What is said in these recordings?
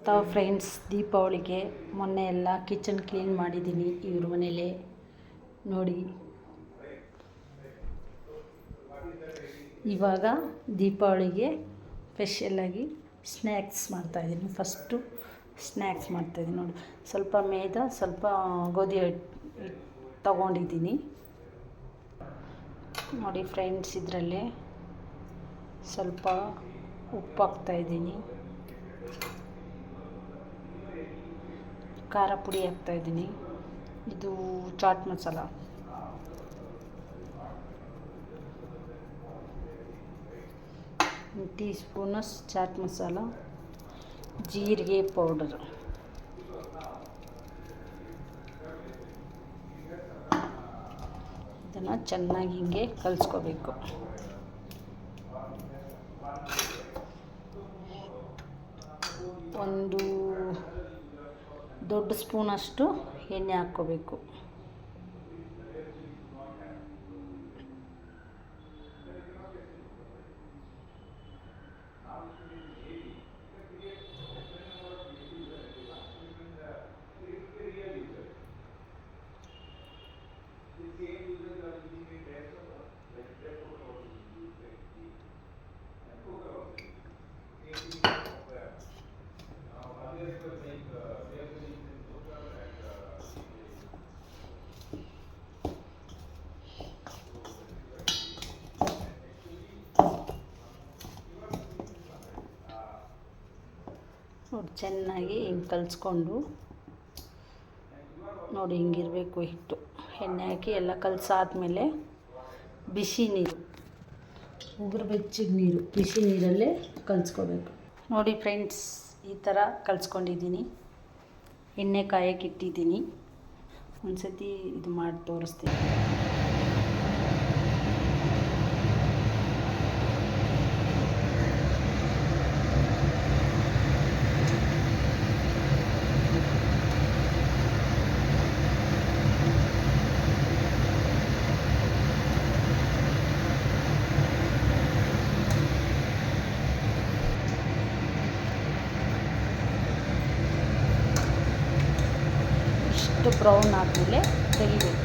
ತಾವು ಫ್ರೆಂಡ್ಸ್, ದೀಪಾವಳಿಗೆ ಮೊನ್ನೆ ಎಲ್ಲ ಕಿಚನ್ ಕ್ಲೀನ್ ಮಾಡಿದ್ದೀನಿ ಇವ್ರ ಮನೇಲಿ ನೋಡಿ. ಇವಾಗ ದೀಪಾವಳಿಗೆ ಸ್ಪೆಷಲಾಗಿ ಸ್ನ್ಯಾಕ್ಸ್ ಮಾಡ್ತಾಯಿದ್ದೀನಿ. ಫಸ್ಟು ಸ್ನ್ಯಾಕ್ಸ್ ಮಾಡ್ತಾಯಿದ್ದೀನಿ ನೋಡಿ. ಸ್ವಲ್ಪ ಮೈದಾ, ಸ್ವಲ್ಪ ಗೋಧಿ ಹಿಟ್ಟು ತಗೊಂಡಿದ್ದೀನಿ ನೋಡಿ ಫ್ರೆಂಡ್ಸ್. ಇದರಲ್ಲಿ ಸ್ವಲ್ಪ ಉಪ್ಪು ಹಾಕ್ತಾಯಿದ್ದೀನಿ, ಖಾರ ಪುಡಿ ಹಾಕ್ತಾಯಿದ್ದೀನಿ, ಇದು ಚಾಟ್ ಮಸಾಲ, ಟೀ ಸ್ಪೂನಸ್ ಚಾಟ್ ಮಸಾಲ, ಜೀರಿಗೆ ಪೌಡರ್, ಇದನ್ನು ಚೆನ್ನಾಗಿ ಹಿಂಗೆ ಕಲಿಸ್ಕೋಬೇಕು. ಒಂದು ದೊಡ್ಡ ಸ್ಪೂನಷ್ಟು ಎಣ್ಣೆ ಹಾಕ್ಕೋಬೇಕು. ನೋಡಿ ಚೆನ್ನಾಗಿ ಹಿಂಗೆ ಕಲಿಸ್ಕೊಂಡು ನೋಡಿ ಹಿಂಗಿರಬೇಕು ಹಿಟ್ಟು. ಎಣ್ಣೆ ಹಾಕಿ ಎಲ್ಲ ಕಲಸಾದ್ಮೇಲೆ ಬಿಸಿ ನೀರು, ಉಗುರು ಬೆಚ್ಚಗೆ ನೀರು, ಬಿಸಿ ನೀರಲ್ಲೇ ಕಲಿಸ್ಕೋಬೇಕು ನೋಡಿ ಫ್ರೆಂಡ್ಸ್. ಈ ಥರ ಕಲಿಸ್ಕೊಂಡಿದ್ದೀನಿ. ಎಣ್ಣೆ ಕಾಯಕ್ಕೆ ಇಟ್ಟಿದ್ದೀನಿ. ಒಂದು ಸತಿ ಇದು ಮಾಡಿ ತೋರಿಸ್ತೀನಿ. ಇಷ್ಟು ಬ್ರೌನ್ ಆದಮೇಲೆ ತೆಗಿಬೇಕು.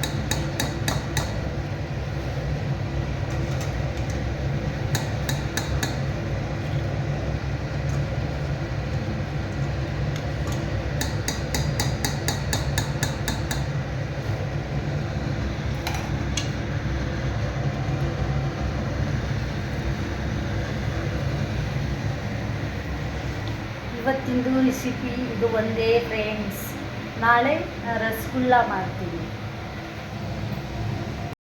ಇವತ್ತಿಂದು ರೆಸಿಪಿ ಇದು ಒಂದೇ ಫ್ರೆಂಡ್ಸ್. ನಾಳೆ ರಸಗುಲ್ಲ ಮಾಡ್ತೀವಿ.